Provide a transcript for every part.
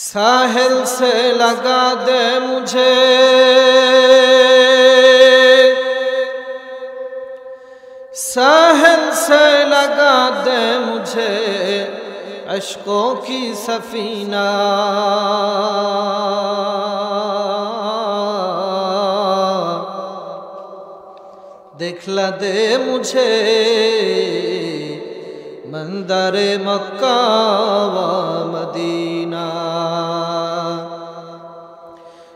साहिल से लगा दे मुझे, साहिल से लगा दे मुझे अश्कों की सफीना। दिखला दे मुझे मंदरे मक्का व मदीना।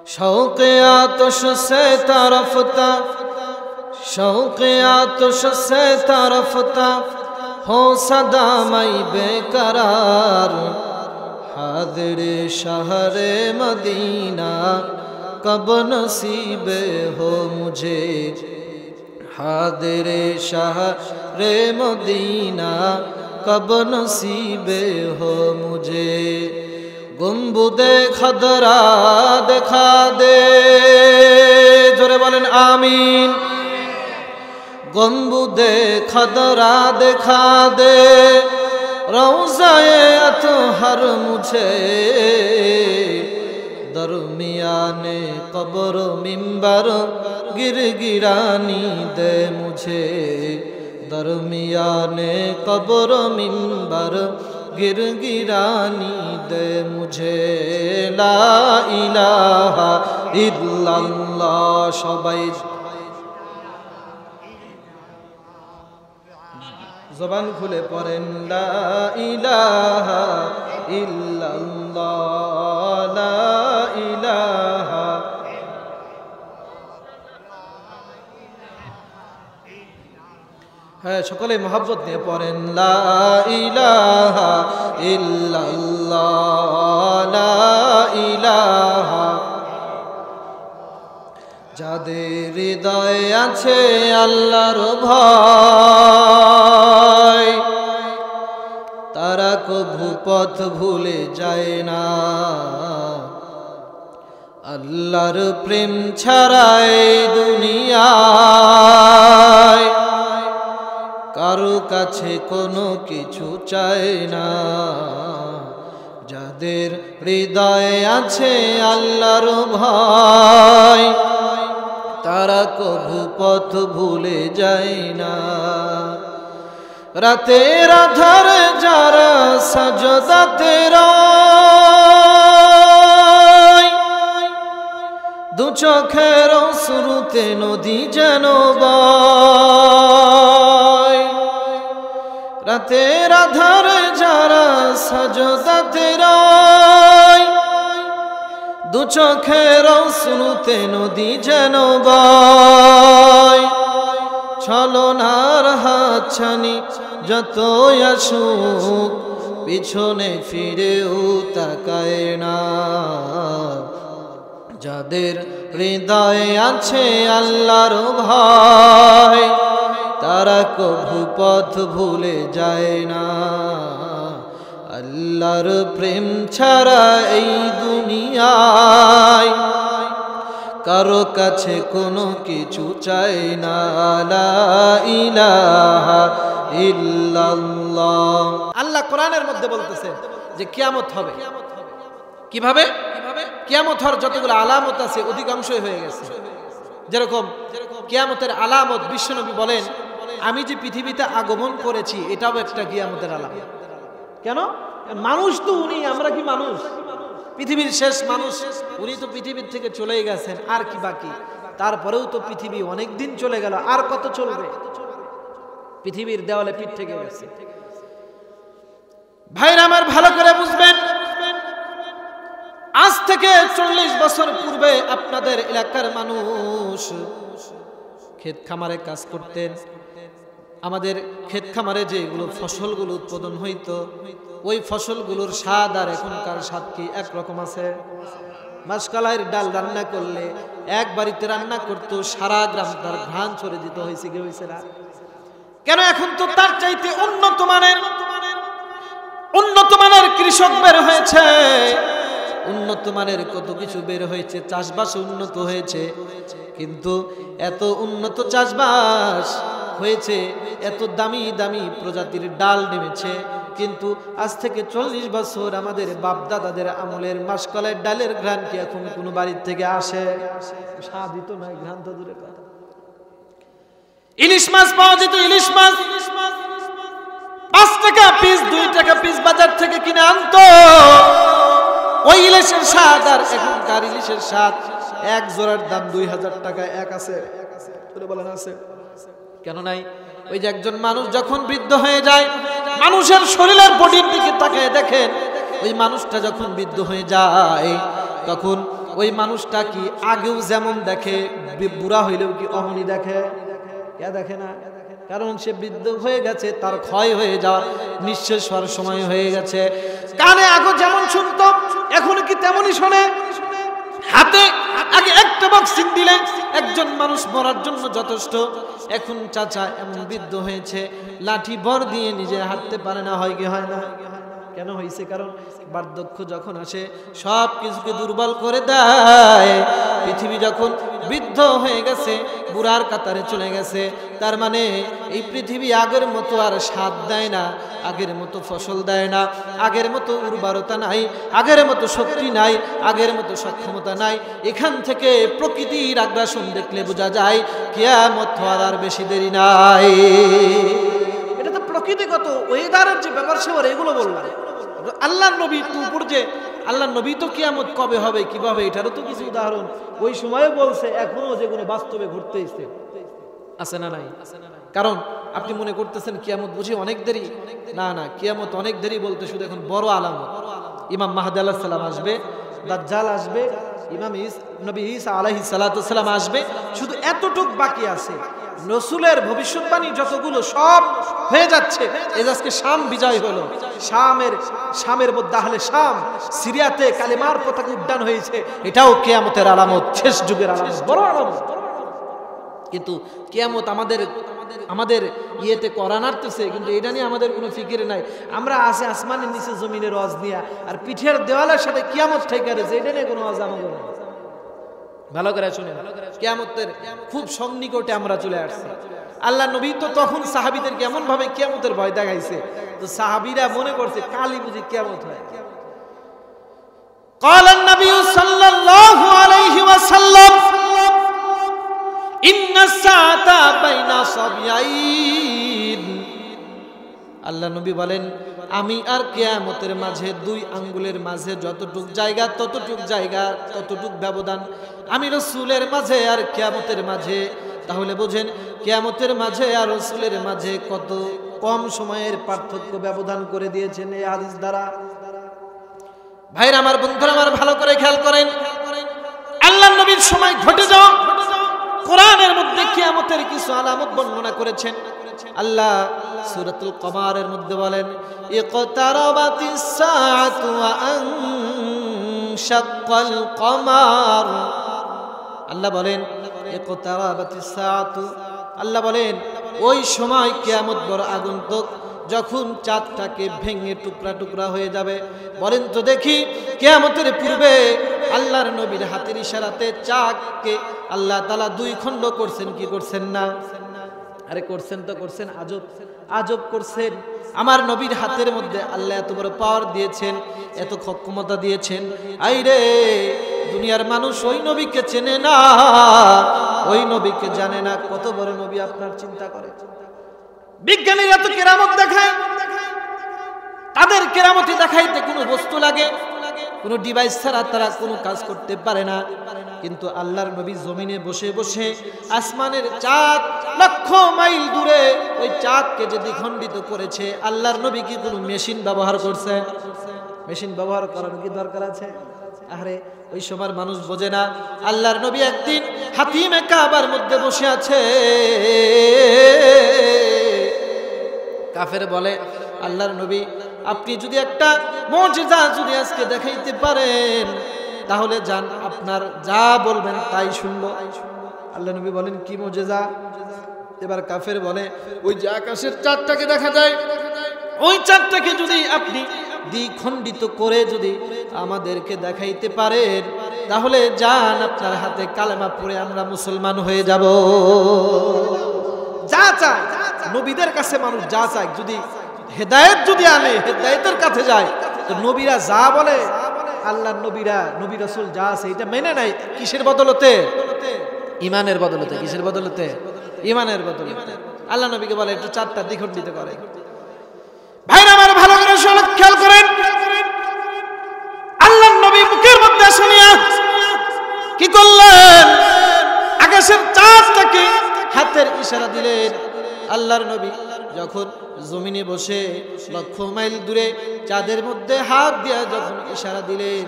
शौक़ आतिश से तरफता, शौक़ आतिश से तरफता हो सदा मई बेकरार। हादिर शहर मदीना कब नसीब हो मुझे, हादिर शहर मदीना कब नसीब हो मुझे। गुंबुदे खदरा दिखा दे, जोरे बोलें आमीन। गुंबुदे खदरा दिखा दे, रौज़ाए अतहर मुझे। दरमियाने कब्र मिंबर गिरगिरानी दे मुझे, दरमियाने कब्र मिंबर गिरगिरानी दे मुझे। ला इलाहा इल्लल्लाह, सबाई जबान खुले पढ़ेन ला इलाहा इल्लल्लाह, ला इलाहा। হ্যাঁ, সকলে মহব্বত নিয়ে পড়েন লা ইলাহা ইল্লাল্লাহ, লা ইলাহা। যাদের হৃদয়ে আছে আল্লাহর ভয়, তারা কভু পথ ভুলে যায় না। আল্লাহর প্রেম ছাড়াই দুনিয়ায় কারো কাছে কোনো কিছু চায় না। যাদের হৃদয়ে আছে আল্লাহর ভয়, তারা কভু পথ ভুলে যায় না। রাতের আধার যারা সাজদাতে রয়, দু চোখের শুরুতে নদী যেন বয়। রাতের আধার যারা সাজদাতে রয়, দু চোখের শুরুতে নদী যেন বয়। ছলনার হাতছানি যত আসুক, পিছনে ফিরেও তাকায় না। যাদের হৃদয়ে আছে আল্লাহর ভয়, তারা কভু পথ ভুলে যায় না। আল্লাহর প্রেম ছাড়া এই দুনিয়ায় কারো কাছে কোনো কিছু চাই না। লা ইলাহা ইল্লাল্লাহ। আল্লাহ কোরআনের মধ্যে বলতেছেন যে কিয়ামত হবে। কিভাবে? কিয়ামত হওয়ার যতগুলো আলামত আছে অধিকাংশই হয়ে গেছে। যেরকম কিয়ামতের আলামত বিশ্বনবী বলেন, আমি যে পৃথিবীতে আগমন করেছি এটাও একটা কিয়ামতের আলামত। কেন? মানুষ তো উনি, আমরা কি মানুষ? পৃথিবীর শেষ মানুষ উনি তো পৃথিবীর থেকে চলেই গেছেন, আর কি বাকি? তারপরেও তো পৃথিবী অনেক দিন চলে গেল, আর কত চলবে? পৃথিবীর দেওয়ালে পিঠ থেকে গেছে। ভাইরা আমার, ভালো করে বুঝবেন, আজ থেকে 40 বছর পূর্বে আপনাদের এলাকার মানুষ ক্ষেত খামারে কাজ করতেন। আমাদের ক্ষেত খামারে যেগুলো ফসলগুলো উৎপাদন হইতো, ওই ফসলগুলোর স্বাদ আর এখনকার স্বাদ কি একরকম আছে? মাসকালাইয়ের ডাল রান্না করলে এক বাড়িতে রান্না করতো, সারা গ্রাম তার ঘ্রাণ ছড়ে দিতে হয়েছে কি হয়েছে না? কেন? এখন তো তার চাইতে উন্নত মানের কৃষক বের হয়েছে, উন্নত মানের কত কিছু বের হয়েছে, চাষবাস উন্নত হয়েছে। কিন্তু এত উন্নত চাষবাস হয়েছে, এত দামি দামি প্রজাতির ডাল নেমেছে, কিন্তু আজ থেকে 40 বছর আমাদের বাপ দাদাদের আমলের মাসকলাইয়ের ডালের ঘ্রাণ কি এখন কোনো বাড়ির থেকে আসে? স্বাদই তো নয়, ঘ্রাণ তো দূরে কথা। ইলিশ মাছ পাওয়া যেত, ইলিশ মাছ 5 টাকা পিস, 2 টাকা পিস বাজার থেকে কিনে আনতো। ওই ইলিশের স্বাদ আর এখনকার ইলিশের স্বাদ, এক জোড়ার দাম 2000 টাকা। এক আছে? বলেন আছে? কেন নাই? ওই যে একজন মানুষ যখন বৃদ্ধ হয়ে যায়, মানুষের শরীরের বডির দিকে তাকিয়ে দেখেন, ওই মানুষটা যখন বৃদ্ধ হয়ে যায় তখন ওই মানুষটা কি আগেও যেমন দেখে, বুড়া হইলেও কি অমনি দেখে? কে দেখে না? কারণ সে বৃদ্ধ হয়ে গেছে, তার ক্ষয় হয়ে যাওয়া, নিঃশেষ হওয়ার সময় হয়ে গেছে। কানে আগে যেমন শুনতো এখন কি তেমনই শোনে। হাতে আগে একটা বক্সিং দিলে একজন মানুষ মরার জন্য যথেষ্ট, এখন চাচা এমন বৃদ্ধ হয়েছে লাঠি ভর দিয়ে নিজে হাঁটতে পারে না। হয় কি হয় না? কেন হয়েছে? কারণ বার্ধক্য যখন আসে সব কিছুকে দুর্বল করে দেয়। পৃথিবী যখন বৃদ্ধ হয়ে গেছে, বুড়ার কাতারে চলে গেছে, তার মানে এই পৃথিবী আগের মতো আর স্বাদ দেয় না, আগের মতো ফসল দেয় না, আগের মতো উর্বরতা নাই, আগের মতো শক্তি নাই, আগের মতো সক্ষমতা নাই। এখান থেকে প্রকৃতির আগ্রাসন দেখলে বোঝা যায় কিয়ামত হওয়ার আর বেশি দেরি নাই। এটা তো প্রকৃতিগত ওয়েদারের যে ব্যাপার সেবার, এগুলো বললাম। আল্লাহর নবী তো উপর যে আল্লাহর নবী তো কিয়ামত কবে হবে কিভাবে এটারও তো কিছু উদাহরণ ওই সময় বলছে, এখনো যেগুলো বাস্তবে ঘটতে আছে না নাই? কারণ আপনি মনে করতেছেন কিয়ামত বুঝি অনেক দেরি। না না, কিয়ামত অনেক দেরি বলতে শুধু এখন বড় আলামত। ইমাম মাহদী আলাইহিস সালাম আসবে, দাজ্জাল আসবে, ইমাম নবী ঈসা আলাইহিস সালাতু ওয়াস সালাম আসবে, শুধু এতটুক বাকি আছে। রসুলের ভবিষ্যৎবাণী যতগুলো সব হয়ে যাচ্ছে। এই আজকে শাম বিজয় হলো, শামের মধ্যে আহলে শাম, সিরিয়াতে কালেমার পতাকা উড্ডয়ন হয়েছে, এটাও কিয়ামতের আলামত, শেষ যুগের আলামত, বড় আলামত। কিন্তু কিয়ামত আমাদের ইয়েতে করা নাড়তেছে, কিন্তু এটা নিয়ে আমাদের কোনো ফিকির নাই। আমরা আছে আসমানের নিচে জমিনের ওয়াজ নিয়ে, আর পিঠের দেওয়ালের সাথে কিয়ামত ঠেকে রয়েছে, এটা নিয়ে কোনো ওয়াজ আমাদের নাই। ভালো করে শুনেন, কিয়ামতের খুব সন্নিকটে আমরা চলে আসছি। আল্লাহ নবী তো তখন সাহাবীদের কেমন ভাবে কিয়ামতের ভয় দেখাইছে, তো সাহাবীরা মনে করছে কালই বুঝি কিয়ামত হয়। قال النبي صلى الله عليه وسلم إن الساعة بين صبيين। আল্লাহ নবী বলেন, আমি আর কিয়ামতের মাঝে 2 আঙ্গুলের মাঝে যতটুক জায়গা, ততটুক ব্যবধান আমি রাসূলের মাঝে আর কিয়ামতের মাঝে। তাহলে বোঝেন কিয়ামতের মাঝে আর রাসূলের মাঝে কত কম সময়ের পার্থক্য ব্যবধান করে দিয়েছেন এই হাদিস দ্বারা। ভাইরা আমার, বন্ধুরা আমার, ভালো করে খেয়াল করেন, আল্লাহর নবীর সময় ঘটে যাওয়া কোরআনের মধ্যে কিয়ামতের কিছু আলামত বর্ণনা করেছেন। আল্লাহ সূরাতুল কমারের মধ্যে বলেন, ইকতারাবাতিস সাআতু ওয়া আনশাক্কাল কমার। আল্লাহ বলেন ইকতারাবাতিস সাআতু, আল্লাহ বলেন ওই সময় কিয়ামত বড় আগন্তুক, যখন চাঁদটাকে ভেঙে টুকরা টুকরা হয়ে যাবে। বলেন তো দেখি, কিয়ামতের পূর্বে আল্লাহর নবীর হাতের ইশারাতে চাঁদকে আল্লাহ তাআলা 2 খণ্ড করছেন কি করছেন না? আরে করছেন তো করছেন, আজব করছেন। আমার নবীর হাতের মধ্যে আল্লাহ এত বড় পাওয়ার দিয়েছেন, এত ক্ষমতা দিয়েছেন। আইরে দুনিয়ার মানুষ ওই নবীকে চেনে না, ওই নবীকে জানে না। কত বড় নবী আপনার চিন্তা করে। বিজ্ঞানীরা তো কেরামত দেখায়, তাদের কেরামতি দেখাইতে কোনো বস্তু লাগে, কোনো ডিভাইস ছাড়া তারা কোনো কাজ করতে পারে না। কিন্তু আল্লাহর নবী জমিনে বসে বসে আসমানের চাঁদ লক্ষ মাইল দূরে ওই চাঁদকে যে দ্বিখণ্ডিত করেছে, আল্লাহর নবী কি কোনো মেশিন ব্যবহার করছে? মেশিন ব্যবহার করার কি দরকার আছে? আরে ওই সময় মানুষ বোঝে না। আল্লাহর নবী একদিন হাতিমে কাবার মধ্যে বসে আছে, কাফের বলে, আল্লাহর নবী আপনি যদি একটা মুজিজা যদি আজকে দেখাইতে পারেন তাহলে যান, আপনার যা বলবেন তাই শুনবো। আল্লাহ নবী বলেন, কি মুজিজা? এবার কাফের বলে, ওই যে আকাশের চাঁদটাকে দেখা যায়, ওই চাঁদটাকে যদি আপনি দ্বিখণ্ডিত করে যদি আমাদেরকে দেখাইতে পারেন তাহলে যান, আপনার হাতে কালেমা পড়ে আমরা মুসলমান হয়ে যাব। যা চায়, নবীদের কাছে মানুষ যা চায়, যদি হেদায়েত যদি আনে, হেদায়েতের কাছে যায়, তো নবীরা যা বলে, আল্লাহর নবীরা, নবী রাসূল যা আছে এটা মেনে নেয়। কিসের বদলতে? ইমানের বদলতে। কিসের বদলতে? ইমানের বদলতে। আল্লাহ নবীকে বলে একটু চাঁদটা দ্বিখণ্ডিত করে। ভাইরা আমার ভালো করে খেয়াল করেন, আল্লাহর নবী মুখের মধ্যে শুনিয়া কি করলেন? আকাশের চাঁদটাকে হাতের ইশারা দিলেন। আল্লাহর নবী যখন জমিনে বসে লক্ষ মাইল দূরে চাঁদের মধ্যে হাত দিয়া যখন ইশারা দিলেন,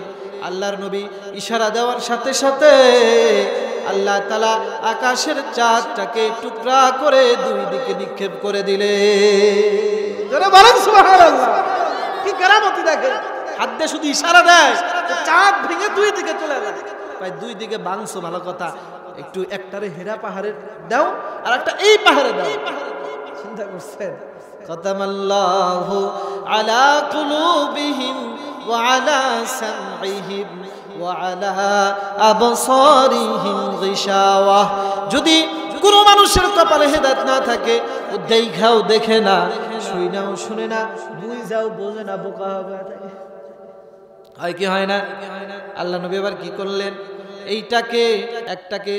আল্লাহর নবী ইশারা দেওয়ার সাথে সাথে আল্লাহ তাআলা আকাশের চাঁদটাকে টুকরা করে দুই দিকে নিক্ষেপ করে দিলেন। যারা বলেন সুবহানাল্লাহ, কি কেরামতি দেখেন! হাত দিয়ে শুধু ইশারা দেয়, চাঁদ ভেঙে দুই দিকে চলে যায়। ভাই দুই দিকে বাংছো ভালো কথা, একটু একটারে হেরা পাহাড়ে দাও আর একটা এই পাহাড়ে দাও। চিন্তা করছেন? খাতামাল্লাহু আলা কুলুবিহিম ওয়া আলা সামঈহিম ওয়া আলা আবসারিহিম গিশাওয়া। যদি কোনো মানুষের কপালে হেদায়েত না থাকে, ও দেখাও দেখে না, শুনাও শুনে না, বুঝাও বোঝে না, বোকা হবে। হয় কি হয় না? আল্লাহ নবী এবার কি করলেন? এইটাকে একটাকে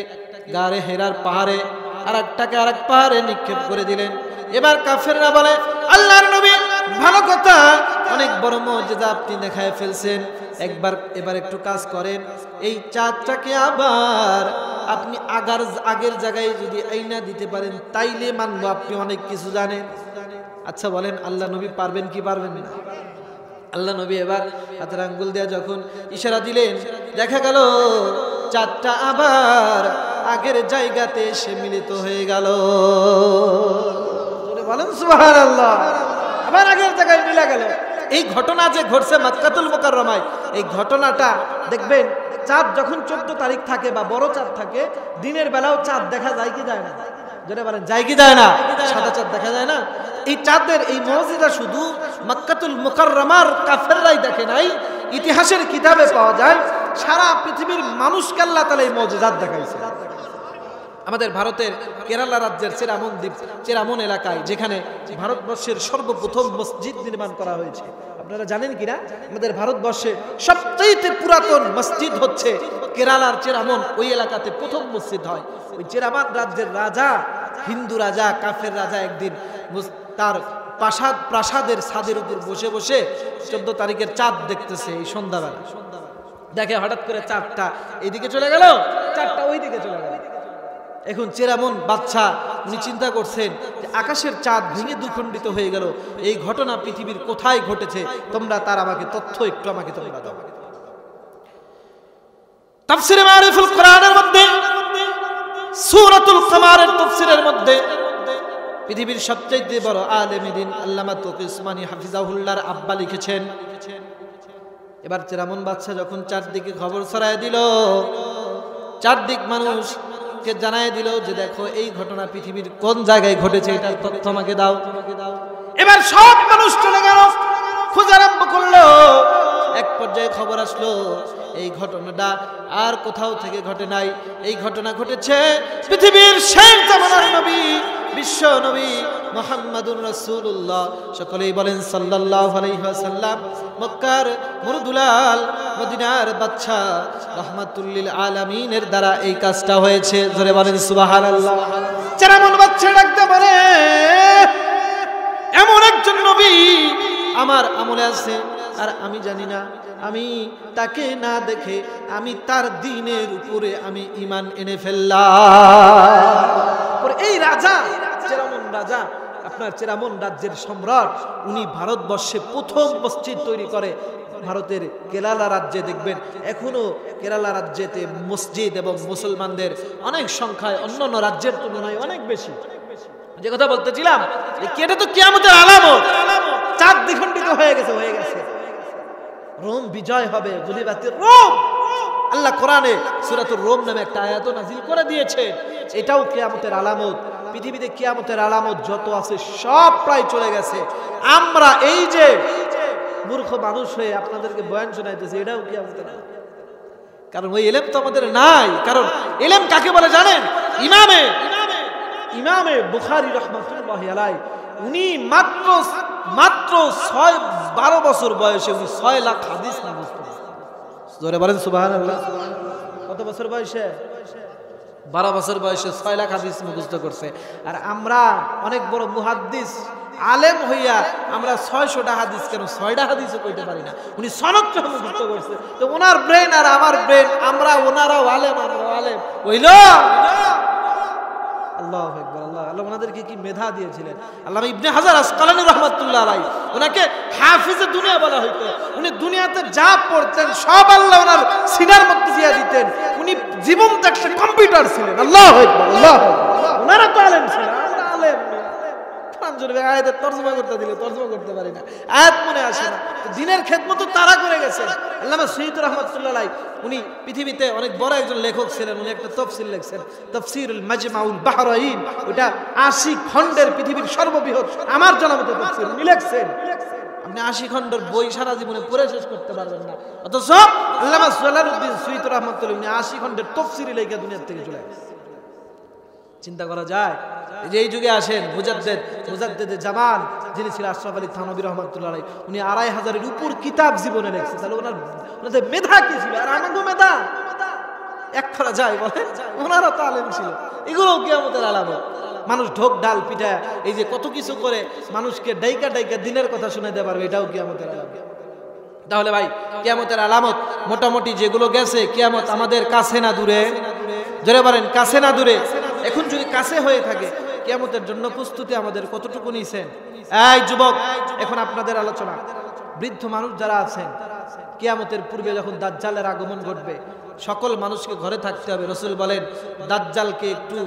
গারে হেরার পাহাড়ে আর একটাকে আরেক পাহাড়ে নিক্ষেপ করে দিলেন। এবার কাফেররা বলে, আল্লাহর নবী ভালো কথা, অনেক বড় মুজিজা আপনি দেখায় ফেলছেন, এবার একটু কাজ করেন, এই চাঁদটাকে আবার আপনি আগের জায়গায় যদি আইনা দিতে পারেন তাইলে মানবো আপনি অনেক কিছু জানেন। আচ্ছা বলেন, আল্লাহ নবী পারবেন কি পারবেন না? আল্লাহ নবী এবার হাতের আঙ্গুল দিয়ে যখন ইশারা দিলেন, দেখা গেল চাঁদটা আবার আগের জায়গাতে এসে মিলিত হয়ে গেল। বলেন সুবহানাল্লাহ, আবার আগের জায়গায় মিলে গেল। এই ঘটনা যে ঘটছে মক্কাতুল মুকাররমায়, এই ঘটনাটা দেখবেন চাঁদ যখন 14 তারিখ থাকে বা বড় চাঁদ থাকে, দিনের বেলাও চাঁদ দেখা যায় কি যায় না? যেটা বলেন যায় কি যায় না? সাদা চাঁদ দেখা যায় না? এই চাঁদের এই মুজিজা শুধু মক্কাতুল মুকাররমার কাফেররাই দেখে নাই, ইতিহাসের কিতাবে পাওয়া যায়। সারা পৃথিবীর মানুষকে আল্লাহ তাআলা এই মুজিজা দেখাইছে। আমাদের ভারতের কেরালা রাজ্যের চেরামন এলাকায়, যেখানে ভারতবর্ষের সর্বপ্রথম মসজিদ নির্মাণ করা হয়েছে, আপনারা জানেন কিনা? আমাদের ভারতবর্ষে সবচেয়ে পুরাতন মসজিদ হচ্ছে কেরালার চেরামন। ওই এলাকাতে প্রথম মসজিদ হয়। ওই চেরামন রাজ্যের রাজা, হিন্দু রাজা, কাফের রাজা, একদিন তার প্রাসাদের ছাদের উপর বসে বসে 14 তারিখের চাঁদ দেখতেছে। এই সন্ধ্যাবেলা দেখে হঠাৎ করে চাঁদটা এইদিকে চলে গেল, চাঁদটা ওই দিকে চলে গেল। এখন চেরামন বাদশা উনি চিন্তা করছেন যে আকাশের চাঁদ ভেঙে দ্বিখণ্ডিত হয়ে গেল, এই ঘটনা পৃথিবীর কোথায় ঘটেছে, তোমরা তার আমাকে তথ্য একটু আমাকে তোমরা দাও। তাফসীরে মারিফুল কোরআনের মধ্যে সূরাতুল কামারের তাফসীরের মধ্যে পৃথিবীর সবচেয়ে বড় আলেমে দ্বীন আল্লামা তকি উসমানী হাফিজাহুল্লাহর আব্বা লিখেছেন, এবার চেরামন বাদশা যখন চারদিকে খবর ছড়ায় দিল, চারদিক মানুষকে জানায় দিল যে দেখো এই ঘটনা পৃথিবীর কোন জায়গায় ঘটেছে, এটার তথ্য আমাকে দাও। এবার সব মানুষ চলে গেল, খোঁজ আরম্ভ করলো। এক পর্যায়ে খবর আসলো এই ঘটনাটা আর কোথাও থেকে ঘটে নাই, এই ঘটনা ঘটেছে পৃথিবীর শেষ জামানার নবী, বিশ্ব নবী মুহাম্মাদুর রাসূলুল্লাহ, সকলেই বলেন সাল্লাল্লাহু আলাইহি ওয়াসাল্লাম, মক্কার মুরদুলাল, মদিনার বাদশা রাহমাতুল লিল আলামিনের দ্বারা এই কাজটা হয়েছে। জোরে বলেন সুবহানাল্লাহ। চেরামন বাদশা ডাকতে বলে, এমন একজন নবী আমার আমলে আছে আর আমি জানি না, আমি তাকে না দেখে আমি তার দ্বীনের উপরে আমি ঈমান এনে ফেললাম। এই রাজা, চেরামন রাজা, আপনার চেরামন রাজ্যের সম্রাট, উনি ভারতবর্ষে প্রথম মসজিদ তৈরি করে। ভারতের কেরালা রাজ্যে দেখবেন এখনো কেরালা রাজ্যেতে মসজিদ এবং মুসলমানদের অনেক সংখ্যায় অন্যান্য রাজ্যের তুলনায় অনেক বেশি। যে কথা বলতেছিলাম, এটা তো কিয়ামতের আলামত। চাঁদ দ্বিখণ্ডিত হয়ে গেছে। রোম বিজয় হবে, গুলিবাতির রোম। আল্লাহ কোরআনে সূরাতুর রোম নামে একটা আয়াত নাযিল করে দিয়েছে। এটাও কিয়ামতের আলামত। পৃথিবীতে কিয়ামতের আলামত যত আছে সব প্রায় চলে গেছে। আমরা এই যে মূর্খ মানুষ হয়ে আপনাদেরকে বয়ান শোনাইতেছি, এটাও কিয়ামতের আলামত। কারণ ওই ইলম তো আমাদের নাই। কারণ ইলম কাকে বলে জানেন? ইমামে ইমামে বুখারী রাহমাতুল্লাহি আলাইহি উনি মাত্র 12 বছর বয়সে উনি 6 লাখ হাদিস মুখস্থ করেছেন। জোরে বলেন সুবহানাল্লাহ। কত বছর বয়সে? 12 বছর বয়সে 6 লাখ হাদিস মুখস্থ করছে। আর আমরা অনেক বড় মুহাদ্দিস আলেম হইয়া আমরা 600টা হাদিস কেন 6টা হাদিসও কইতে পারি না। উনি সনদ মুখস্থ করছে। তো ওনার ব্রেন আর আমার ব্রেন, ওনারাও আলেম, আমরাও আলেম হইল। আল্লাহু আকবার। আল্লাহ ওনাদেরকে কি মেধা দিয়েছিলেন। আল্লামা ইবনে হাজার আসকালানী রাহমাতুল্লাহ আলাইহি ওনাকে হাফিজে দুনিয়া বলা হইতো। উনি দুনিয়াতে যা পড়তেন সব আল্লাহ ওনার সিনার মধ্যে দিয়ে দিতেন। উনি জীবন্ত একটা কম্পিউটার ছিলেন। আল্লাহু আকবার, আল্লাহু আকবার। ওনারা তো আলেম ছিলেন, আমরা আলেম না। আয়াতের তরজমা করতে দিলে তরজমা করতে পারি না, আয়াত মনে আসে না। দিনের খেদমত তারা করে গেছে। আল্লামা সৈয়দ রাহমাতুল্লাহ আলাইহি উনি পৃথিবীতে অনেক বড় একজন লেখক ছিলেন। উনি একটা তাফসীর লিখছেন, তাফসীরুল মাজমাউল বাহরাইন। ওটা 80 খণ্ডের পৃথিবীর সর্ববৃহৎ আমার জানা মতে তাফসীর উনি লিখছেন। আপনি 80 খণ্ডের বই সারা জীবনে পড়ে শেষ করতে পারবেন না। অথচ আল্লামা জালালউদ্দিন সৈয়দ রাহমাতুল্লাহ উনি 80 খণ্ডের তাফসীর লিখে দুনিয়া থেকে চলে গেছেন। চিন্তা করা যায়। এই যুগে আসেন মুজাদ্দেদে জামান যিনি ছিলেন আশরাফ আলী থানভী রাহমাতুল্লাহ আলাইহি, উনি 2500-এর উপর কিতাব জীবনে লিখছে। তাহলে ওনাদের মেধা কি ছিল? আর আমাদের মেধা এক করা যায় বলেন? ওনারা তো আলেম ছিল। এগুলো কিয়ামতের আলামত। মানুষ ঢোক ডাল পিঠা এই যে কত কিছু করে মানুষকে ডাইকা দিনের কথা শোনাতে পারবে, এটাও কিয়ামতের আলামত। তাহলে ভাই কিয়ামতের আলামত মোটামুটি যেগুলো গেছে, কিয়ামত আমাদের কাছে না দূরে? জোরে বলেন কাছে না দূরে? এখন যদি কাছে হয়ে থাকে, কিয়ামতের জন্য প্রস্তুতি আমাদের কতটুকু নিছেন? এই যুবক, এখন আপনাদের আলোচনা। বৃদ্ধ মানুষ যারা আছেন, কিয়ামতের পূর্বে যখন দাজ্জালের আগমন ঘটবে, সকল মানুষকে ঘরে থাকতে হবে। রাসূল বলেন দাজ্জালকে একটু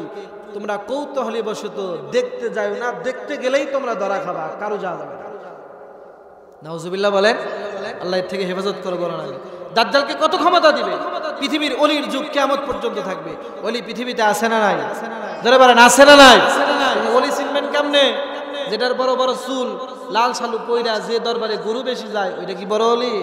তোমরা কৌতূহলীবশত দেখতে যাও না, দেখতে গেলেই তোমরা ধরা খাবা, কারো যাওয়া যাবে না। নাউজুবিল্লাহ বলেন। আল্লাহ এর থেকে হেফাজত করে বলেন। দাজ্জালকে কত ক্ষমতা দিবে? পৃথিবীর অলির যুগ কিয়ামত পর্যন্ত থাকবে। অলি পৃথিবীতে আছে না নাই? যারা বলেন আছে না নাই? অলি চিনবেন কেমনে? যেটার বড় বড় চুল, লাল শালু কইরা যে দরবারে গরু বেশি যায়, ওইটা কি বড় অলি?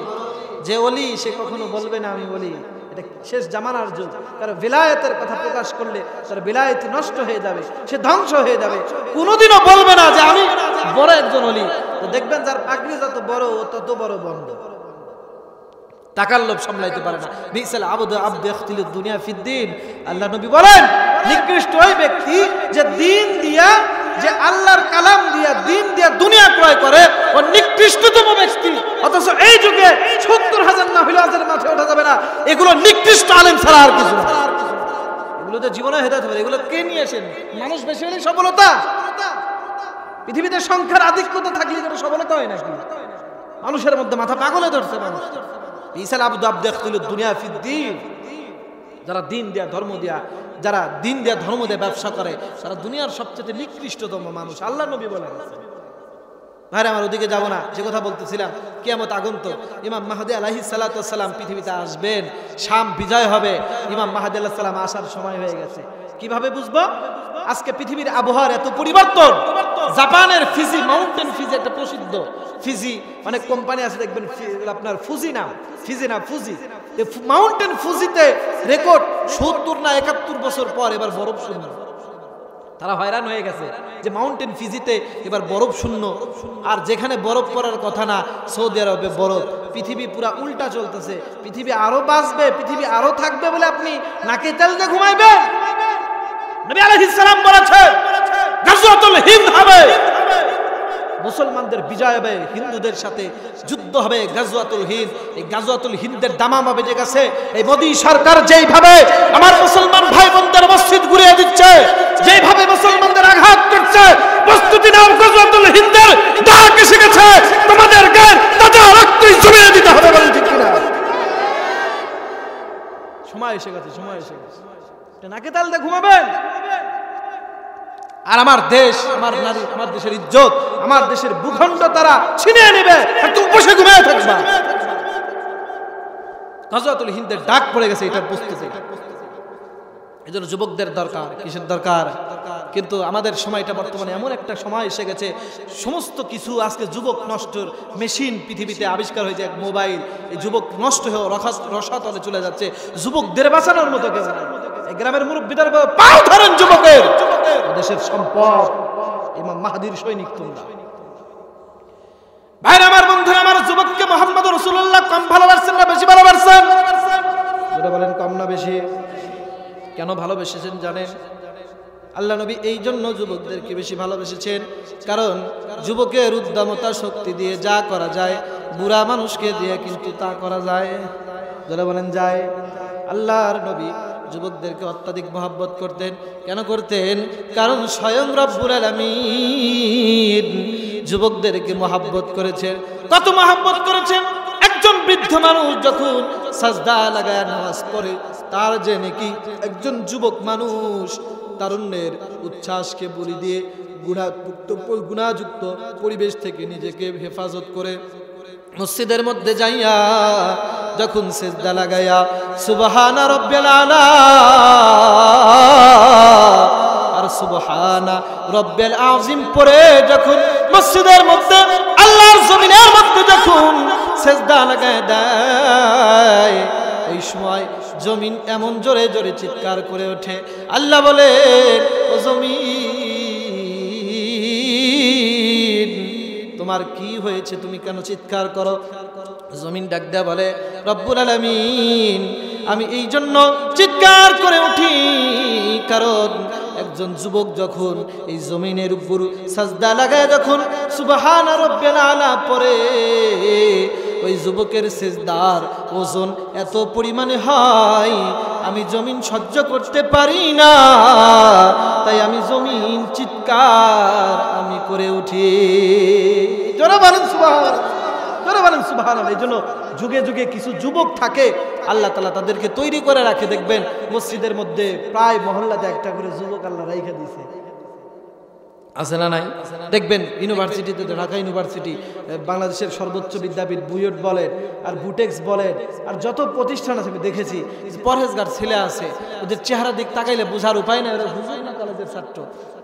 যে অলি সে কখনো বলবে না আমি অলি। এটা শেষ জামানার যুগ। কারণ বিলায়েতের কথা প্রকাশ করলে তার বিলায়েত নষ্ট হয়ে যাবে, সে ধ্বংস হয়ে যাবে। কোনোদিনও বলবে না যে আমি বড় একজন অলি। তো দেখবেন যার পাগড়ি যত বড় তত বড় বন্ধ, টাকার লোভ সামলাইতে পারে না। বিসাল আবদু আবদু ইখতিলু দুনিয়া ফিদ্দিন। আল্লাহ নবী বলেন নিকৃষ্ট ওই ব্যক্তি যে দিন দিয়া, যে আল্লাহর কালাম দিয়া, দিন দিয়া দুনিয়া ক্রয় করে, ও নিকৃষ্টতম ব্যক্তি। অথচ এই যুগে 70,000 না হইলে আজের মাঠে ওঠা যাবে না। এগুলো নিকৃষ্ট আলেম ছাড়া আর কিছু না। এগুলো তো জীবনে হেদায়েত হবে। এগুলো কে নিয়ে আসেন? মানুষ বেশি হলে সফলতা? পৃথিবীতে সংখ্যার আধিক্যতা থাকলে যেন সফলতা হয় নাকি? মানুষের মধ্যে মাথা পাগলে ধরছে মানুষ। ইসাল আবদু আবদু ইখতিলু দুনিয়া ফিদ্দিন। যারা দিন দিয়া ধর্ম দিয়া, যারা দিন দিয়া ধর্ম দিয়ে ব্যবসা করে, তারা দুনিয়ার সবচেয়ে নিকৃষ্টতম মানুষ। আল্লাহ নবী বলেন। ভাইরা আমার, ওদিকে যাব না। যে কথা বলতেছিলাম, কিয়ামত আগন্তুক। ইমাম মাহদী আলাইহিস সালাতু ওয়াস সালাম পৃথিবীতে আসবেন, শাম বিজয় হবে। ইমাম মাহদী আলাইহিস সালাম আসার সময় হয়ে গেছে। কিভাবে বুঝবো? আজকে পৃথিবীর আবহাওয়ার এত পরিবর্তন। জাপানের ফিজি, মাউন্টেন ফিজি একটা প্রসিদ্ধ ফিজি, অনেক কোম্পানি আছে দেখবেন আপনার ফুজি নাম, ফিজি না ফুজি। মাউন্টেন ফুজিতে রেকর্ড 70 না 71 বছর পর এবার বরফ শূন্য। তারা হয়রান হয়ে গেছে যে মাউন্টেন ফিজিতে এবার বরফ শূন্য। আর যেখানে বরফ পড়ার কথা না, সৌদি আরবে বরফ। পৃথিবী পুরা উল্টা চলতেছে। পৃথিবী আরো বাঁচবে, পৃথিবী আরো থাকবে বলে আপনি নাকে তেল দিয়ে ঘুমাইবেন? নবী আলাইহিস সালাম বলেছেন গাজওয়াতুল হিন্দ হবে, মুসলমানদের বিজয় হবে, হিন্দুদের সাথে যুদ্ধ হবে। গাজওয়াতুল হিন্দ, এই গাজওয়াতুল হিন্দের দামামা বেজে গেছে। এই মোদী সরকার যেইভাবে আমার মুসলমান ভাই বোনদের মসজিদ ঘুরিয়ে দিচ্ছে, যেইভাবে মুসলমানদের আঘাত করছে, প্রস্তুতি নাও, গাজওয়াতুল হিন্দের ডাক এসে গেছে। তোমাদের গায়ে তাজা রক্ত জমিয়ে দিতে হবে, বলেন ঠিক কিনা? সময় এসে গেছে, সময় এসে গেছে। নাকে তাল দিয়ে ঘুমাবেন। আর আমার দেশ, আমার নারী, আমার দেশের ইজ্জত, আমার দেশের ভূখণ্ড তারা ছিনিয়ে নেবে, আর তুমি বসে ঘুমিয়ে থাকবা। গাজওয়াতুল হিন্দের ডাক পড়ে গেছে, এটা বুঝতেছে। এজন্য যুবকদের দরকার, কিসের দরকার? কিন্তু আমাদের সময়টা বর্তমানে এমন একটা সময় এসে গেছে, সমস্ত কিছু আজকে যুবক নষ্টর মেশিন পৃথিবীতে আবিষ্কার হয়েছে, এক মোবাইল, এই যুবক নষ্ট হয়ে রসাতলে চলে যাচ্ছে। যুবকদের বাঁচানোর মতো কেউ নাই। এই গ্রামের মুরব্বিদের পাও ধরেন যুবকের, দেশের সম্পদ ইমাম মাহদির সৈনিক তোমরা। ভাইরা আমার, বন্ধুরা আমার, যুবককে মুহাম্মদ রাসূলুল্লাহ কম ভালোবাসছেন না বেশি ভালোবাসছেন? যেটা বলেন কম না বেশি? কেন ভালোবেসেছেন জানেন? আল্লাহ নবী এই জন্য যুবকদেরকে বেশি ভালোবেসেছেন, কারণ যুবকের উদ্দামতা শক্তি দিয়ে যা করা যায় বুড়া মানুষকে দিয়ে কিন্তু তা করা যায়। যারা বলেন যায়। আল্লাহর নবী যুবকদেরকে অত্যাধিক মহব্বত করতেন। কেন করতেন? কারণ স্বয়ং রব্বুল আলামিন যুবকদেরকে মহব্বত করেছেন। কত মহব্বত করেছেন! একজন বৃদ্ধ মানুষ যখন সাজদা লাগায় নামাজ পড়ে, তার যে নাকি একজন যুবক মানুষ তারুণ্যের উচ্ছ্বাসকে বলি দিয়ে গুণাযুক্ত পরিবেশ থেকে নিজেকে হেফাজত করে মসজিদের মধ্যে যাইয়া যখন সিজদা লাগাইয়া সুবহানা রাব্বিল আলা আর সুবহানা রাব্বিল আযীম পড়ে যখন মসজিদের মধ্যে আল্লাহর জমিনের মধ্যে যখন সিজদা লাগায় দেয়, ওই সময় জমিন এমন জোরে জোরে চিৎকার করে ওঠে। আল্লাহ বলেন, ও জমিন তোমার কি হয়েছে, তুমি কেন চিৎকার করো? জমিন ডাক দেয়া বলে, রব্বুল আলামিন আমি এই জন্য চিৎকার করে উঠি কারণ একজন যুবক যখন এই জমিনের উপর সাজদা লাগায় যখন সুবহানা রাব্বিল আলা পড়ে, ওই যুবকের সিজদার ওজন এত পরিমাণে হয় আমি জমিন সহ্য করতে পারি না, তাই আমি জমিন চিৎকার আমি করে উঠি। জোরে বলেন সুবহানাল্লাহ, জোরে বলেন সুবহানাল্লাহ। এই জন্য যুগে যুগে কিছু যুবক থাকে, আল্লাহ তাআলা তাদেরকে তৈরি করে রাখে। দেখবেন মসজিদের মধ্যে প্রায় মহল্লাতে একটা করে যুবক আল্লাহ রাইখা দিয়েছে, আছে না নাই? দেখবেন ইউনিভার্সিটিতে, ঢাকা ইউনিভার্সিটি, বাংলাদেশের সর্বোচ্চ বিদ্যাপীঠ বুয়েট বলেন আর বুটেক্স বলেন আর যত প্রতিষ্ঠান আছে আমি দেখেছি, পরহেজগার ছেলে আছে, ওদের চেহারা দিক তাকাইলে বোঝার উপায় নাই ওরা হুজুর না কলেজের ছাত্র।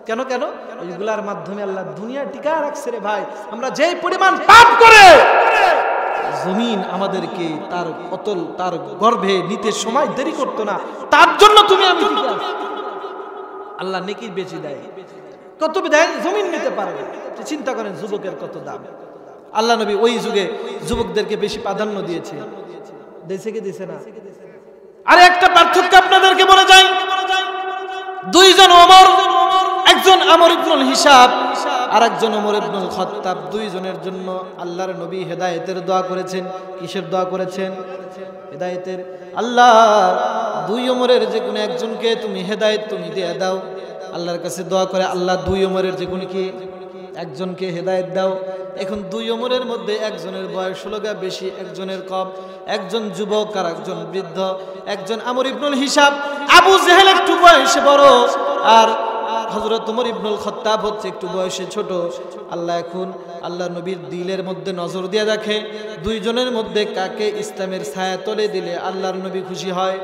কেন কেন? ওইগুলার মাধ্যমে আল্লাহ দুনিয়া টিকা রাখছে রে ভাই। আমরা যেই পরিমাণ পাপ করে জমিন আমাদেরকে তার অতল তার গর্ভে নিতে সময় দেরি করতো না, তার জন্য তুমি আমি আল্লাহ নেকি বেশি দেয়। কত বিদায় জমিন নিতে পারে না। চিন্তা করেন যুবকের কত দাম। আল্লাহ নবী ওই যুগে যুবকদেরকে বেশি প্রাধান্য দিয়েছে, দেশে কি দিছে না? আরে একটা পার্থক্য আপনাদেরকে বলে যাই, দুইজন ওমর, একজন আমর ইবনুল হিসাব আর একজন ওমর ইবনুল খাত্তাব, দুইজনের জন্য আল্লাহর নবী হেদায়েতের দোয়া করেছেন। কিসের দোয়া করেছেন? হেদায়েতের। আল্লাহ দুই ওমরের যে কোনো একজনকে তুমি হেদায়েত তুমি দিয়ে দাও। আল্লাহর কাছে দোয়া করে, আল্লাহ দুই ওমরের যে কোনো কি একজনকে হেদায়েত দাও। এখন দুই ওমরের মধ্যে একজনের বয়স 16 বেশি, একজনের কম, একজন যুবক আর একজন বৃদ্ধ। একজন আমর ইবনুল হিসাব, আবু জেহেল একটু বয়সে বড়, আর হযরত ওমর ইবনুল খাত্তাব হচ্ছে একটু বয়সে ছোট। আল্লাহ এখন আল্লাহ নবীর দিলের মধ্যে নজর দিয়ে দেখে দুইজনের মধ্যে কাকে ইসলামের ছায়া তলে দিলে আল্লাহর নবী খুশি হয়।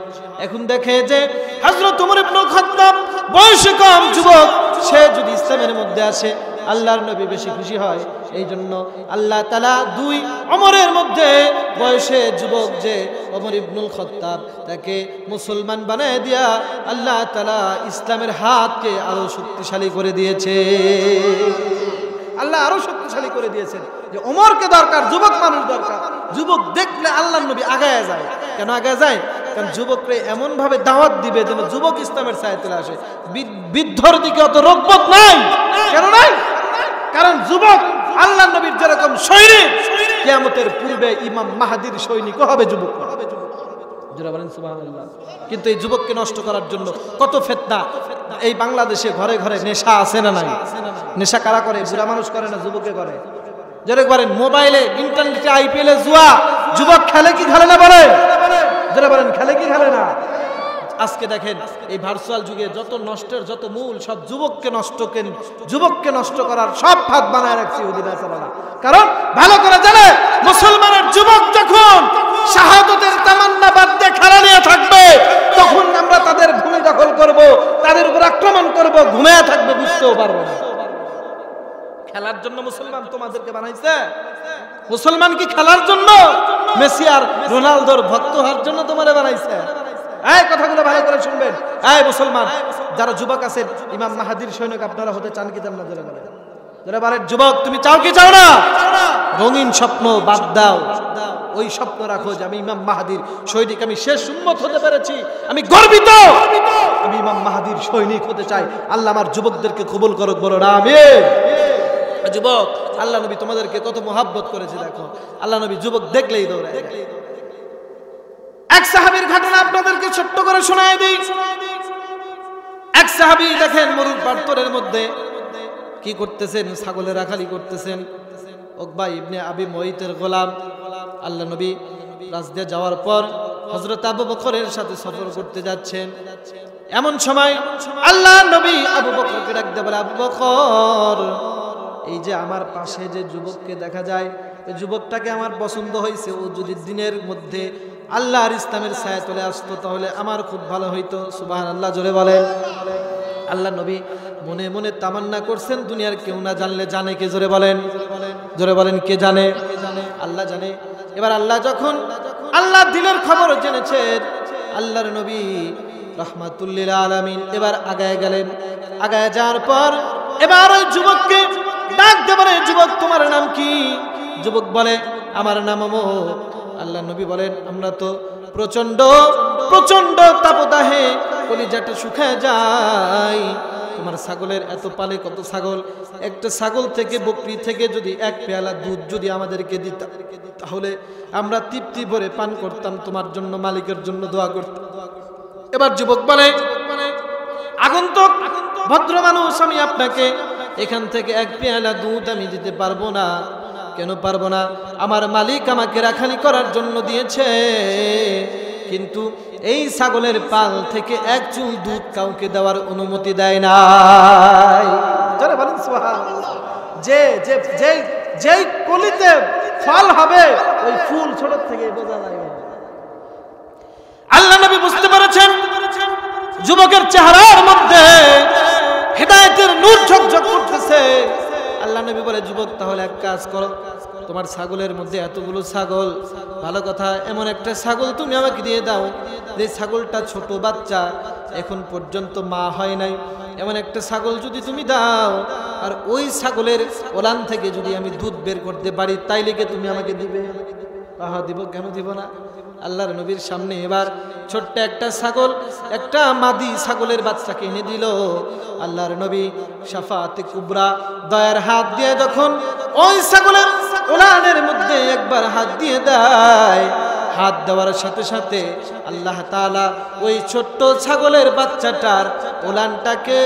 এখন দেখে যে হযরত ওমর ইবনুল খাত্তাব বয়সে কম, যুবক, সে যদি ইসলামের মধ্যে আসে আল্লাহর নবী বেশি খুশি হয়। এই জন্য আল্লাহ তাআলা দুই ওমরের মধ্যে বয়সে যুবক যে ওমর ইবনুল খাত্তাব, তাকে মুসলমান বানায় দিয়া আল্লাহ তাআলা ইসলামের হাতকে আরো শক্তিশালী করে দিয়েছে। আল্লাহ আরো শক্তিশালী করে দিয়েছেন যে ওমরকে দরকার, যুবক মানুষ দরকার। যুবক দেখলে আল্লাহর নবী আগায় যায়। কেন আগায় যায়? কারণ যুবককে এমন ভাবে দাওয়াত দিবে যেন যুবক ইসলামের ছায়াতলে আসে। বৃদ্ধর দিকে অত রগবত নাই। কেন নাই? কারণ যুবক আল্লাহর নবীর যেরকম সৈনিক, কিয়ামতের পূর্বে ইমাম মাহদির সৈনিকও হবে যুবক। যারা বলেন সুবহানাল্লাহ। কিন্তু এই যুবককে নষ্ট করার জন্য কত ফিতনা। এই বাংলাদেশে ঘরে ঘরে নেশা আছে না নাই? নেশা কারা করে? বুড়া মানুষ করে না, যুবকে করে। যারা বলেন মোবাইলে, ইন্টারনেটে, আইপিএলে জুয়া, যুবক খেলে কি খেলে না? বলে যারা বলেন খেলে কি খেলে না? আজকে দেখেন এই ভার্চুয়াল যুগে যত নষ্টের যত মূল সব যুবককে নষ্ট করার সব ফাঁদ বানায় রাখছে ইহুদি নাসারারা। কারণ ভালো করে জানে মুসলমানের যুবক যখন শাহাদাতের তামান্না বাদ দিয়ে খেলা নিয়ে থাকবে, তখন আমরা তাদের ভূমি দখল করব। থাকবো, ঘুমিয়ে থাকবে, বুঝতেও পারবে না। খেলার জন্য মুসলমান তোমাদেরকে বানাইছে? মুসলমান কি খেলার জন্য, মেসি আর রোনালদোর ভক্ত হওয়ার জন্য তোমারে বানাইছে? এই কথাগুলো ভালো করে শুনবেন। এই মুসলমান যারা যুবক আছেন, ইমাম মাহাদির সৈনিক আপনারা হতে চান কি চান না? জোরে বলেন, জোরে বলেন। যুবক তুমি চাও কি চাও না? রঙিন স্বপ্ন বাদ দাও, ওই স্বপ্ন রাখো যে আমি ইমাম মাহাদির সৈনিক, আমি শেষ উম্মত হতে পেরেছি, আমি গর্বিত, আমি ইমাম মাহাদির সৈনিক হতে চাই। আল্লাহ আমার যুবকদেরকে কবুল করুক, বলো না আমিন। যুবক, আল্লাহ নবী তোমাদেরকে কত মোহাব্বত করেছে দেখো। আল্লাহ নবী যুবক দেখলেই দৌড়ায়। এক সাহাবীর ঘটনা আপনাদেরকে ছোট্ট করে শোনায় দিই। এক সাহাবী দেখেন মরুর প্রান্তরের মধ্যে কি করতেছেন, ছাগলের রাখালি করতেছেন। উকবা ইবনে আবি মুয়াইতের গোলাম। আল্লাহ নবী রাজদে যাওয়ার পর হযরত আবু বকরের সাথে সফর করতে যাচ্ছেন। এমন সময় আল্লাহ নবী আবু বকরকে ডাকতে বলে, আবু বকর, এই যে আমার পাশে যে যুবককে দেখা যায়, এই যুবকটাকে আমার পছন্দ হয়েছে, ও যদি দিনের মধ্যে আল্লাহ আর ইসলামের ছায়া চলে আসতো তাহলে আমার খুব ভালো হইতো। সুবহানাল্লাহ, জোরে বলেন। আল্লাহ নবী মনে মনে তামান্না করছেন, দুনিয়ার কেউ না জানলে জানে কে? জোরে বলেন, জোরে বলেন, কে জানে? আল্লাহ জানে। এবার আল্লাহ যখন আল্লাহ দিলের খবর জেনেছেন, আল্লাহর নবী রাহমাতুল লিল আলামিন এবার আগায় গেলেন। আগায় যাওয়ার পর এবার ওই যুবককে ডাক দেবে, যুবক তোমার নাম কি? যুবক বলে, আমার নাম অমুক। আল্লাহ নবী বলেন, আমরা তো প্রচন্ড প্রচন্ড তাপদাহে কলিজাটা শুকায় যায়, তোমার ছাগলের এত পালে কত ছাগল, একটা ছাগল থেকে বকরি থেকে যদি এক পেয়ালা দুধ যদি আমাদেরকে দিত তাহলে আমরা তৃপ্তি ভরে পান করতাম, তোমার জন্য মালিকের জন্য দোয়া করতাম। এবার যুবক বলে, আগন্তুক ভদ্র মানুষ, আমি আপনাকে এখান থেকে এক পেয়ালা দুধ আমি দিতে পারবো না। কেন পারবো না? আমার মালিক আমাকে রাখালি করার জন্য দিয়েছে, কিন্তু এই ছাগলের পাল থেকে এক চুল দুধ কাউকে দেওয়ার অনুমতি দেয় নাই। যারা বলেন সুবহানাল্লাহ। যে যে যে যেই কলিতে ফল হবে ওই ফুল ছোট থেকে বোঝা যায়। আল্লাহ নবী বুঝতে পেরেছেন যুবকের চেহারার মধ্যে হেদায়েতের নূর ঝকঝক করতেছে। আল্লাহ নবী বলে, যুবক তাহলে এক কাজ করো, তোমার ছাগলের মধ্যে এতগুলো ছাগল, ভালো কথা, এমন একটা ছাগল তুমি আমাকে দিয়ে দাও যে ছাগলটা ছোট বাচ্চা, এখন পর্যন্ত মা হয় নাই, এমন একটা ছাগল যদি তুমি দাও, আর ওই ছাগলের ওলান থেকে যদি আমি দুধ বের করতে পারি তাইলে কি তুমি আমাকে দিবে? আহা, দিব, কেন দিব না? আল্লাহর নবীর সামনে এবার ছোট্ট একটা ছাগল, একটা মাদি ছাগলের বাচ্চাকে এনে দিল। আল্লাহর নবী শাফাতে কুবরা দয়ার হাত দিয়ে যখন ওই ছাগলের ওলানের মধ্যে একবার হাত দিয়ে দেয়, হাত দেওয়ার সাথে সাথে আল্লাহ তাআলা ওই ছোট্ট ছাগলের বাচ্চাটার ওলানটাকে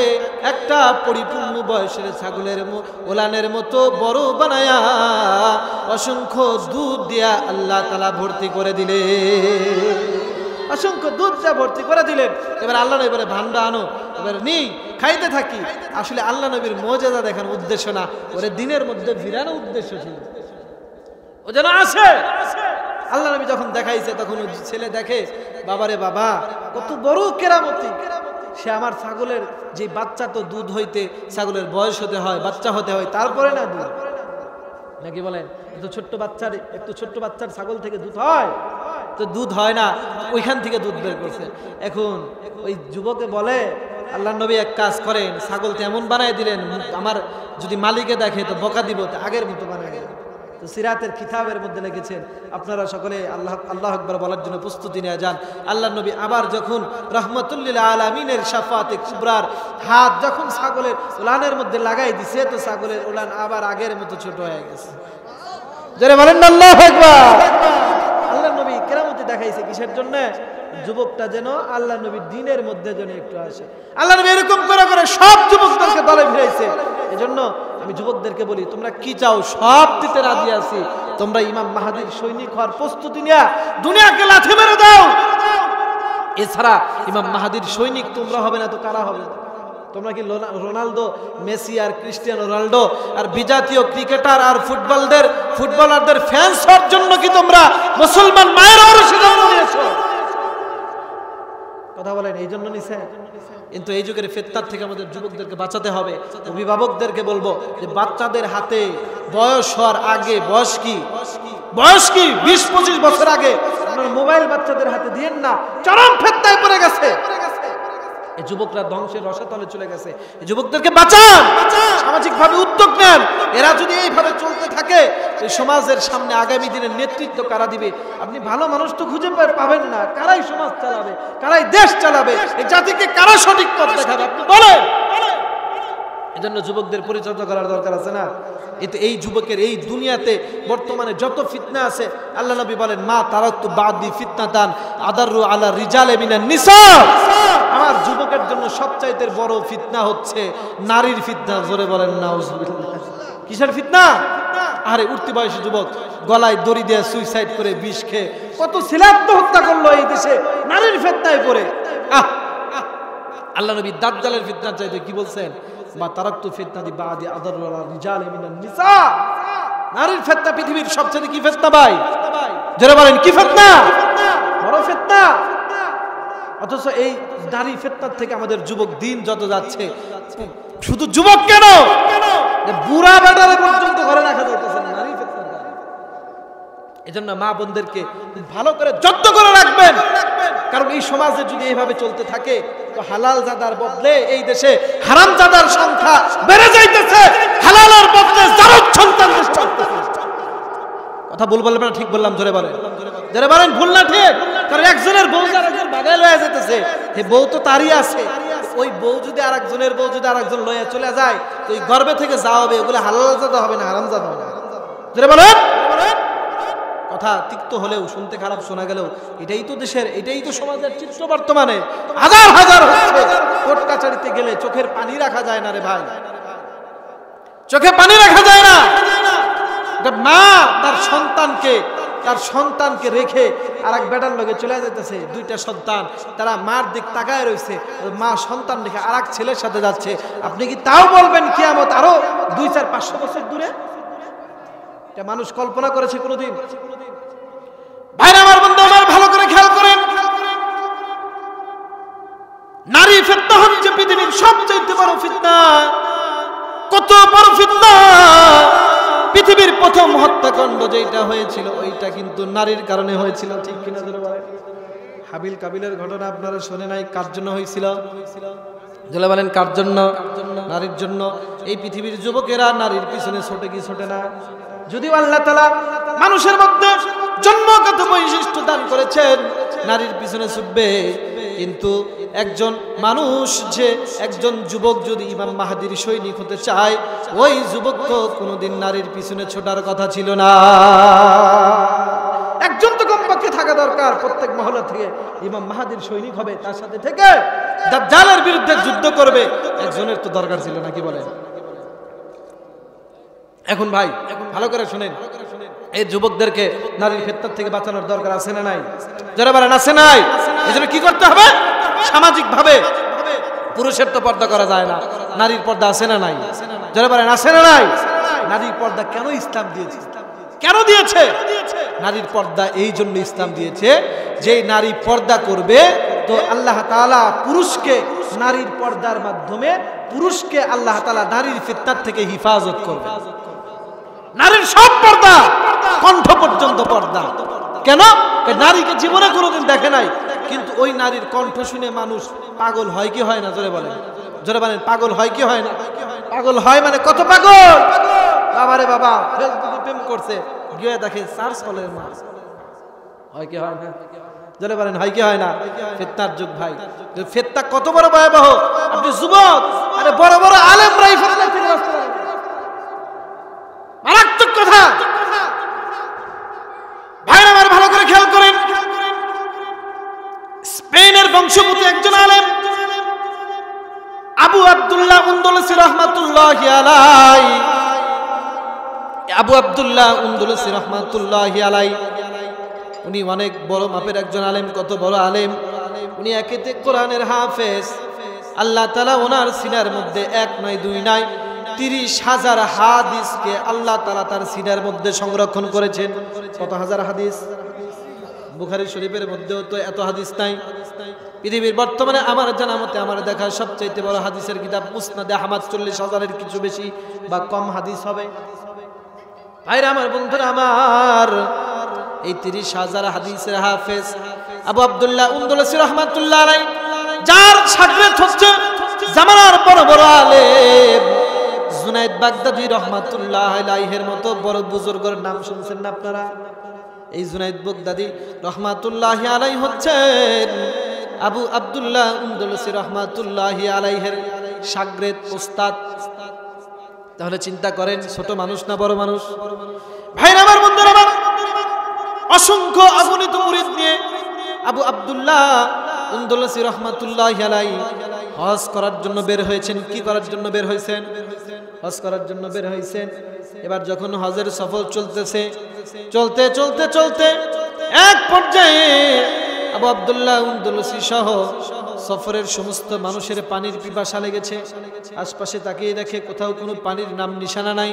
একটা পরিপূর্ণ বয়সের ছাগলের ওলানের মতো বড় বানায়া অসংখ্য দুধ দিয়া আল্লাহ তাআলা ভর্তি করে দিলেন। অসংখ্য দুধটা ভর্তি করে দিলেন। এবার আল্লাহ নবী বলে, ভান্ডা আনো, এবার নেই খাইতে থাকি। আসলে আল্লাহ নবীর মুজিজা দেখার উদ্দেশ্য না, ওরে দিনের মধ্যে ফিরানো উদ্দেশ্য ছিল, ও যেন আসে। আল্লাহ নবী যখন দেখাইছে তখন ছেলে দেখে, বাবারে বাবা, কত বড় কেরামতি, সে আমার ছাগলের যে বাচ্চা, তো দুধ হইতে ছাগলের বয়স হতে হয়, বাচ্চা হতে হয়, তারপরে না দুধ, নাকি বলেন? একটু ছোট্ট বাচ্চার ছাগল থেকে দুধ হয়? তো দুধ হয় না, ওইখান থেকে দুধ বের করছে। এখন ওই যুবকে বলে, আল্লাহ নবী এক কাজ করেন, ছাগল তো এমন বানায় দিলেন, আমার যদি মালিকে দেখে তো বকা দিব, তো আগের মতো বানায় দিলেন। তো সিরাতের কিতাবের মধ্যে লিখেছেন, আপনারা সকলে আল্লাহ আল্লাহু আকবার বলার জন্য প্রস্তুতি নিয়ে যান। আল্লাহ নবী আবার যখন রাহমাতুল লিল আলামিনের শাফাতে কুবরার হাত যখন ছাগলের ওলানের মধ্যে লাগাই দিছে, তো ছাগলের ওলান আবার আগের মতো ছোট হয়ে গেছে। যারা বলেন আল্লাহু আকবার। আল্লাহ নবী কেরামতি দেখাইছে কিসের জন্য? যুবকটা যেন আল্লাহ নবীর দ্বীনের মধ্যে যেন একটু আসে। আল্লাহ নবী এরকম করে করে সব যুবকদেরকে দলে ভিড়াইছে। এজন্য আমি যুবকদেরকে বলি, তোমরা কি চাও? সব দিতে রাজি আছি, তোমরা ইমাম মাহাদির সৈনিক হওয়ার প্রস্তুতি নিয়ে দুনিয়াকে লাথি মেরে দাও। এছাড়া ইমাম মাহাদির সৈনিক তোমরা হবে না তো কারা হবে? তোমরা কি রোনালদো, মেসি আর ক্রিস্টিয়ানো রোনালদো আর বিজাতীয় ক্রিকেটার আর ফুটবলারদের ফ্যান্স হওয়ার জন্য কি তোমরা মুসলমান মায়ের ঔরসে জন্ম নিয়েছো? কথা বলেন, এই জন্য নিছে। কিন্তু এই যুগের ফিতনার থেকে আমাদের যুবকদেরকে বাঁচাতে হবে। অভিভাবকদেরকে বলবো যে বাচ্চাদের হাতে বয়স হওয়ার আগে, বয়স কি 20-25 বছর আগে আপনার মোবাইল বাচ্চাদের হাতে দিয়েন না, চরম ফিতনায় পড়ে গেছে। এই যুবকরা ধ্বংসের রসাতলে চলে গেছে। এই যুবকদেরকে বাঁচান, সামাজিকভাবে উদ্যোগ নেন। এরা যদি এইভাবে চলতে থাকে এই সমাজের সামনে আগামী দিনের নেতৃত্ব কারা দিবে? আপনি ভালো মানুষ তো খুঁজে পাবেন না। কারাই সমাজ চালাবে, কারাই দেশ চালাবে, এই জাতিকে কারা সঠিক পথ দেখাবে আপনি বলেন? এজন্য যুবকদের পরিচর্যা করার দরকার আছে না? এতে এই যুবকের এই দুনিয়াতে বর্তমানে যত ফিতনা আছে, আল্লাহ নবী বলেন মা তারাকতু বাদি ফিতনাতান আদারু আলা রিজালে মিনান নিসা। আমার যুবকের জন্য সবচাইতে বড় ফিতনা হচ্ছে নারীর ফিতনা। জোরে বলেন নাউজুবিল্লাহ। কিসের ফিতনা? আরে উঠতি বয়সী যুবক গলায় দড়ি দিয়ে সুইসাইড করে বিষ খেয়ে কত ছেলে আত্মহত্যা করলো এই দেশে নারীর ফিতনায় পড়ে। আল্লাহ নবী দাজ্জালের ফিতনা চাইতে কি বলছেন? মা তারাকতু ফিতনাতি বাদি আদারু আলা রিজালে মিনান নিসা। নারীর ফিতনা পৃথিবীর সবচেয়ে কি ফিতনা ভাই? যারা বলেন কি ফিতনা? বড় ফিতনা। অথচ এই নারী ফিতনার থেকে আমাদের যুবক দিন যত যাচ্ছে, শুধু যুবক কেন বুড়া বেটারে পর্যন্ত ঘরে রাখা যাইতেছে না নারী ফিতনার কারণে। এজন্য মা বোনদেরকে ভালো করে যত্ন করে রাখবেন, কারণ এই সমাজে যদি এইভাবে চলতে থাকে তো হালাল জাদার বদলে এই দেশে হারাম জাদার সংখ্যা বেড়ে যাইতেছে, হালালের বদলে জারজ সন্তান নষ্ট হচ্ছে। কথা ভুল বলবেন না, ঠিক বললাম? জোরে বলেন, জোরে বলেন, ভুল না ঠিক? কারণ একজনের বউ আরেকজন বাগায় লয়ে যেতেছে, এই বউ তো তারই আছে। ওই বউ যদি আরেকজনের বউ যদি আরেকজন লয়ে চলে যায় তো এই গর্বে থেকে যা হবে ওগুলো হালাল জাদা হবে না হারাম জাদা হবে। জোরে বলেন। কথা তিক্ত হলেও, শুনতে খারাপ শোনা গেলেও এটাই তো দেশের, এটাই তো সমাজের চিত্র বর্তমানে। হাজার হাজার হচ্ছে। কোর্ট কাছারিতে গেলে চোখের পানি রাখা যায় না রে ভাই, চোখে পানি রাখা যায় না। মা তার সন্তানকে রেখে আর এক বেটার লগে চলে যেতেছে, দুইটা সন্তান, তারা মার দিক তাকায় রয়েছে, মা সন্তান রেখে আর এক ছেলের সাথে যাচ্ছে। আপনি কি তাও বলবেন কিয়ামত আরো 200-500 বছর দূরে? এটা মানুষ কল্পনা করেছে কোনোদিন? ভাইরা আমার, বন্ধু আমার, ভালো করে খেয়াল করেন, নারী ফিতনা হচ্ছে পৃথিবীর সবচেয়ে বড় ফিতনা। কত বড় ফিতনা! পৃথিবীর প্রথম হত্যাকাণ্ড যেটা হয়েছিল ওইটা কিন্তু নারীর কারণে হয়েছিল, ঠিক কিনা? হাবিল কাবিলের ঘটনা আপনারা শুনে নাই? কার জন্য হয়েছিল? যারা বলেন কার জন্য? নারীর জন্য। এই পৃথিবীর যুবকেরা নারীর পিছনে ছোটে কি ছোটে না? যদিও আল্লাহ তাআলা মানুষের মধ্যে জন্মগত বৈশিষ্ট্য দান করেছেন নারীর পিছনে ছুটবে, কিন্তু একজন মানুষ, যে একজন যুবক যদি ইমাম মাহদির সৈনিক হতে চায়, ওই যুবক তো কোনোদিন নারীর পিছনে ছোটার কথা ছিল না। একজন তো কমপক্ষে থাকা দরকার প্রত্যেক মহল্লা থেকে ইমাম মাহদির সৈনিক হবে, তার সাথে থেকে দাজ্জালের বিরুদ্ধে যুদ্ধ করবে, একজনের তো দরকার ছিল না, কি বলেন? এখন ভাই ভালো করে শুনেন, এই যুবকদেরকে নারীর ফিতনা থেকে বাঁচানোর দরকার আছে না নাই? যারা বলেন আছে নাই? এজন্য কি করতে হবে? সামাজিক ভাবে পুরুষের তো পর্দা করা যায় না, নারীর পর্দা আছে না নাই? যারা বলেন আছে না নাই? নারীর পর্দা কেন ইসলাম দিয়েছে? কেন দিয়েছে? নারীর পর্দা এই জন্য ইসলাম দিয়েছে যে নারী পর্দা করবে তো আল্লাহ তাআলা পুরুষকে, নারীর পর্দার মাধ্যমে পুরুষকে আল্লাহ তাআলা নারীর ফিতনার থেকে হিফাজত করবে। নারীর সব পর্দা, কণ্ঠ পর্যন্ত পর্দা। কেন? নারীকে জীবনে কোনোদিন দেখে নাই, কিন্তু ওই নারীর কণ্ঠ শুনে মানুষ পাগল হয় কি হয় না? জোরে বলেন, জোরে বলেন, পাগল হয় কি হয় না? পাগল হয় মানে কত পাগল! বাবারে বাবা, ফেসবুকে প্রেম করছে, গিয়ে দেখে 4 সালের মা। হয় কি হয় না? জোরে বলেন, হয় কি হয় না? ফিতনার যুগ ভাই, ফিতনা কত বড় ভয়াবহ! আপনি যুবক, আরে বড় বড় আলেমরাই ফিতনা থেকে বাঁচতে পারে। মারাত্মক কথা। ভাইরা আমার, ভালো করে খেয়াল করেন, স্পেনের বংশোদ্ভূত একজন আলেম আবু আব্দুল্লাহ উনদুলসি রাহমাতুল্লাহি আলাইহি, আবু আব্দুল্লাহ উনদুলসি রাহমাতুল্লাহি আলাইহি, উনি অনেক বড় মাপের একজন আলেম। কত বড় আলেম! উনি একেতে কোরআনের হাফেজ। আল্লাহ তাআলা ওনার সিনার মধ্যে 1 নয় 2 নয় 30,000 হাদিসকে আল্লাহ তাআলা তার সিনার মধ্যে সংরক্ষণ করেছেন। কত হাজার হাদিস? বুখারী শরীফের মধ্যেও তো এত হাদিস নাই। পৃথিবীর বর্তমানে আমার জানা মতে আমার দেখা সবচাইতে বড় হাদিসের কিতাব মুসনাদে আহমদ 40,000-এর কিছু বেশি বা কম হাদিস হবে। ভাইরা আমার, বন্ধুরা আমার, এই 30,000 হাদিসের হাফেজ আবু আব্দুল্লাহ উনদুলসি রাহমাতুল্লাহ আলাইহি, যার শাগির্দ হচ্ছে জামানার বড় বড় আলেম জুনায়েদ বাগদাদী রাহমাতুল্লাহ আলাইহির মতো বড় বুজুর্গের নাম শুনছেন না আপনারা? এই জুনায়েদ বাগদাদী রাহমাতুল্লাহ আলাইহি হচ্ছেন আবু আব্দুল্লাহ উনদুলসি রাহমাতুল্লাহ আলাইহির শাগির্দ, উস্তাদ। তাহলে চিন্তা করেন, ছোট মানুষ না বড় মানুষ? ভাইরা আমার, বন্ধুরা আমার, অসংখ্য অগণিত মুরিদ নিয়ে আবু আব্দুল্লাহ উনদুলসি রাহমাতুল্লাহ আলাইহি হজ করার জন্য বের হয়েছেন। কি করার জন্য বের হয়েছেন? হজ করার জন্য বের হয়েছেন। এবার যখন হজের সফর চলতেছে, চলতে চলতে চলতে এক পর্যায়ে আবু আব্দুল্লাহ উনদুলসি সহ সফরের সমস্ত মানুষের পানির পিপাসা লেগেছে। আশপাশে তাকিয়ে দেখে কোথাও কোনো পানির নাম নিশানা নাই।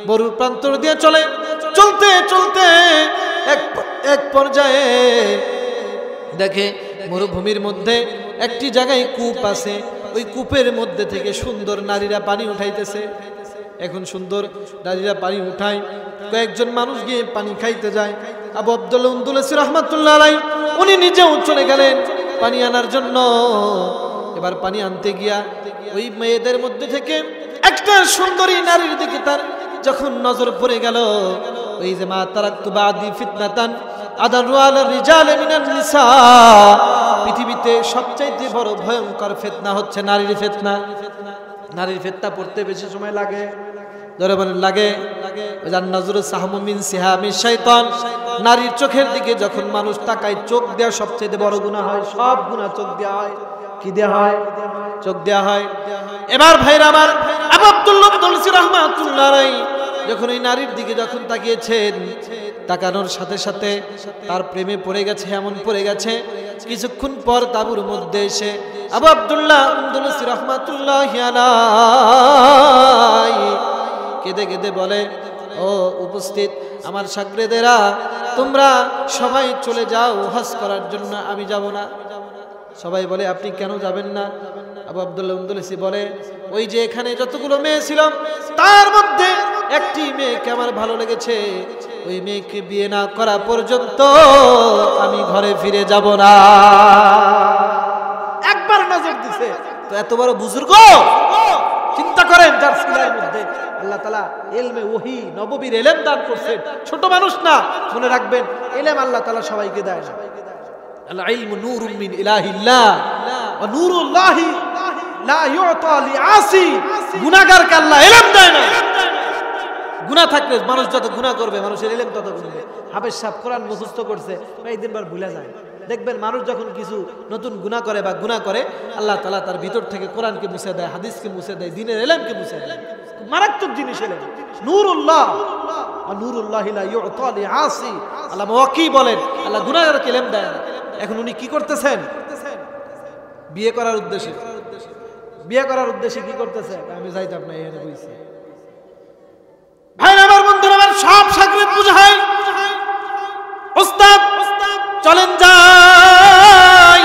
মরুর প্রান্তর দিয়ে চলতে চলতে এক পর্যায়ে দেখে মরুভূমির মধ্যে একটি জায়গায় কূপ আছে। ওই কূপের মধ্যে থেকে সুন্দর নারীরা পানি উঠাইতেছে। এখন সুন্দর নারীরা পানি উঠায়, কয়েকজন মানুষ গিয়ে পানি খাইতে যায়। আবু আব্দুল্লাহ উনদুলসি রাহমাতুল্লাহ আলাইহি উনি নিজেও চলে গেলেন পানি আনার জন্য। এবার পানি আনতে গিয়া ওই মেয়েদের মধ্যে থেকে একটা সুন্দরী নারীর দিকে তার যখন নজর পড়ে গেল, ওই যে মা তারাকতু বাদি ফিতনাতান আদারু আলা রিজালি মিনান নিসা, পৃথিবীতে সবচাইতে বড় ভয়ঙ্কর ফিতনা হচ্ছে নারীর ফিতনা। নারীর ফিতনা পড়তে বেশি সময় লাগে, ধরে বলেন লাগে। ওয়াজান নজরু সাহমু মিন সিহামি শাইতান, নারীর চোখের দিকে যখন মানুষ তাকায়, চোখ দেওয়া সবচেয়ে বড় গুনাহ হয়। সব গুনাহ চোখ দেওয়া হয়। কি দেওয়া হয়? চোখ দেওয়া হয়। এবার ভাইরা আমার, আবু আব্দুল্লাহ উনদুলসি রাহমাতুল্লাহ আলাইহি যখন ওই নারীর দিকে যখন তাকিয়েছেন, তাকানোর সাথে সাথে তার প্রেমে পড়ে গেছে। এমন পড়ে গেছে, কিছুক্ষণ পর তাঁবুর মধ্যে এসে আবু আব্দুল্লাহ উনদুলসি রাহমাতুল্লাহ আলাইহি কেঁদে কেঁদে বলে, ও উপস্থিত আমার শাগির্দেরা, তোমরা সবাই চলে যাও হজ করার জন্য, আমি যাব না। সবাই বলে, আপনি কেন যাবেন না? আবু আব্দুল্লাহ উনদুলসি বলে, ওই যে এখানে যতগুলো মেয়ে ছিল তার মধ্যে একটি মেয়েকে আমার ভালো লেগেছে, ওই মেয়েকে বিয়ে না করা পর্যন্ত আমি ঘরে ফিরে যাব না। একবার নজর দিছে তো এত বড় বুজুর্গ, চিন্তা করেন, যার সিনার মধ্যে আল্লাহ তাআলা ইলমে ওহী নববীর ইলম দান করছেন। ছোট মানুষ না, মনে রাখবেন, ইলম আল্লাহ তাআলা সবাইকে দেয় না। আল ইলমু নূরুম মিন ইলাহিল্লাহ ওয়া নূরুল্লাহি লা ইউতা লিআসি, গুনাহগারকে আল্লাহ ইলম দেয় না। গুনাহ থাকলে মানুষ যত গুনাহ করবে মানুষের ইলম তত কমবে। হাফেজ সাহেব কোরআন মুখস্থ করছে, এই দিনবার ভুলে যায়। দেখবেন মানুষ যখন কিছু নতুন গুনাহ করে বা গুনাহ করে, আল্লাহ তাআলা তার ভিতর থেকে কোরআনকে মুছে দেয়, হাদিসকে মুছে দেয়, দ্বীনের ইলমকে মুছে দেয়। মারাত্মক জিনিস ইলম। নূরুল্লাহ ওয়া নূরুল্লাহি লা ইউতা লিআসি, আল্লাহ ওয়াকি বলেন, আল্লাহ গুনাহগারকে ইলম দেয় না। এখন উনি কি করতেছেন? বিয়ে করার উদ্দেশ্যে কি করতেছে? আমি যাইতাম না, এখানে বইছি। ভাই আমার, বন্ধুরা আমার, সব শাগির্দ বুঝাই, ওস্তাদ চলেন যাই।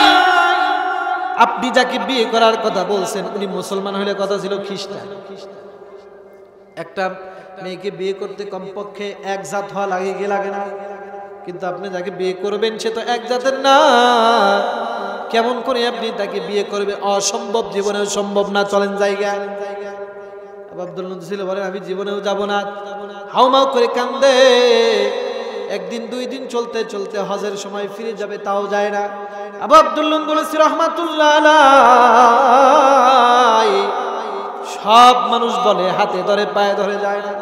আপনি যাকে বিয়ে করার কথা বলছেন উনি মুসলমান হলে কথা ছিল খ্রিস্টান। একটা মেয়েকে বিয়ে করতে কমপক্ষে এক জাত হওয়া লাগে কি লাগে না? কিন্তু আপনি যাকে বিয়ে করবেন সে তো এক জাতের না। কেমন করে আপনি তাকে বিয়ে করবে? অসম্ভব, জীবনেও সম্ভব না। চলেন জায়গা। আবু আব্দুল্লাহ ছিল বলেন, আমি জীবনেও যাব না। হাউমাউ করে কান্দে। একদিন দুই দিন চলতে চলতে হজের সময় ফিরে যাবে, তাও যায় না। আবু আব্দুল্লাহ উনদুলসি রাহমাতুল্লাহ আলাইহি সব মানুষ বলে, হাতে ধরে পায়ে ধরে, যায় না।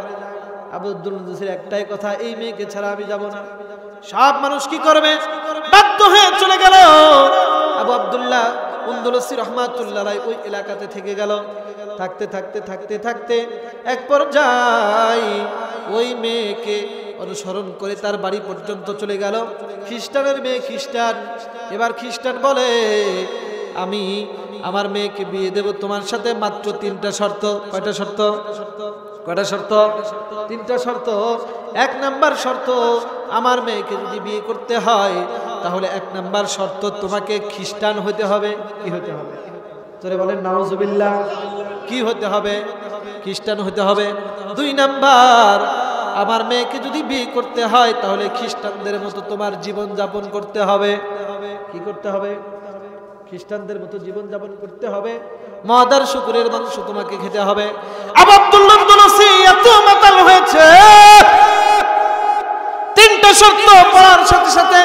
আবু আব্দুল্লাহ উনদুলসির একটাই কথা, এই মেয়েকে ছাড়া আমি যাব না। সব মানুষ কি করবে? বাধ্য হয়ে চলে গেল। আবু আব্দুল্লাহ উনদুলসি রাহমাতুল্লাহ আলাইহি ওই এলাকাতে থেকে গেল। থাকতে থাকতে থাকতে থাকতে এক পর্যায়ে ওই মেয়েকে অনুসরণ করে তার বাড়ি পর্যন্ত চলে গেল। খ্রিস্টানের মেয়ে, খ্রিস্টান। এবার খ্রিস্টান বলে, আমি আমার মেয়েকে বিয়ে দেব তোমার সাথে, মাত্র 3টা শর্ত। কয়টা শর্ত? কয়টা শর্ত? 3টা শর্ত। এক নাম্বার শর্ত, আমার মেয়েকে যদি বিয়ে করতে হয় তাহলে এক নাম্বার শর্ত তোমাকে খ্রিস্টান হতে হবে। কি হতে হবে? তোরে বলেন নাউজুবিল্লাহ। কি হতে হবে? খ্রিস্টান হতে হবে। 2 নাম্বার, আমার মেয়েকে যদি বিয়ে করতে হয় তাহলে খ্রিস্টানদের মতো তোমার জীবন যাপন করতে হবে। কি করতে হবে? খ্রিস্টানদের মতো জীবন যাপন করতে হবে। মাদার শুকরের মাংস তোমাকে খেতে হবে। আবু আব্দুল্লাহ দুলসি এত মাতাল হয়েছে, 3টা শর্ত পড়ার সাথে সাথে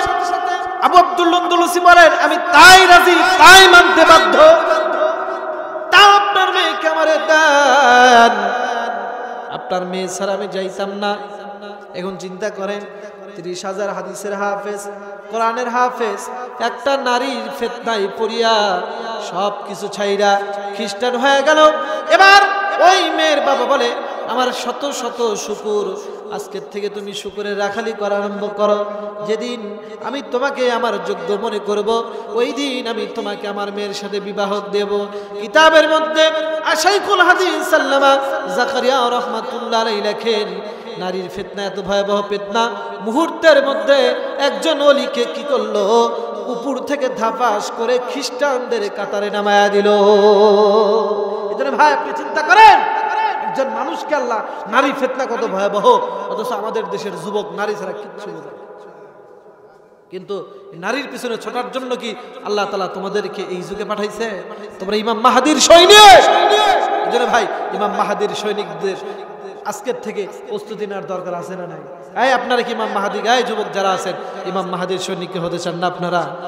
আবু আব্দুল্লাহ দুলসি বলেন আমি তাই রাজি, তাই মানতে বাধ্য। তা আপনার মেয়েকে আমারে দেন, আপনার মেয়ে ছাড়া আমি যাইতাম না। এখন চিন্তা করেন, 30,000 হাদিসের হাফেজ, কোরআনের হাফেজ, একটা নারীর ফিতনায় পড়িয়া সব কিছু ছাইরা খ্রিস্টান হয়ে গেল। এবার ওই মেয়ের বাবা বলে আমার শত শত শুকুর, আজকের থেকে তুমি শুকুরের রাখালি করা আরম্ভ করো। যেদিন আমি তোমাকে আমার যোগ্য মনে করব ওই দিন আমি তোমাকে আমার মেয়ের সাথে বিবাহ দেব। কিতাবের মধ্যে শাইখুল হাদিস সাল্লামা জাকারিয়া রাহমাতুল্লাহ আলাইহি লেখেন, নারীর ফিতনা এত ভয়াবহ ফিতনা, মুহূর্তের মধ্যে একজন ওলিকে কি করলো, উপর থেকে ধাপাস করে খ্রিস্টানদের কাতারে নামায়া দিল। এজন্য ভাই আপনি চিন্তা করেন, একজন মানুষকে আল্লাহ, নারী ফিতনা কত ভয়াবহ, অথচ আমাদের দেশের যুবক নারী ছাড়া কিচ্ছু বোঝে না। কিন্তু নারীর পিছনে ছোটার জন্য কি আল্লাহ তাআলা তোমাদেরকে এই যুগে পাঠাইছে? তোমরা ইমাম মাহাদির সৈনিক। এজন্য ভাই ইমাম মাহাদির সৈনিকদের আজকের থেকে প্রস্তুতি নেওয়ার দরকার আছে না নাই? আপনারা কি ইমাম মাহাদি, যুবক যারা আছেন ইমাম মাহাদির সৈনিক হতে চান না আপনারা?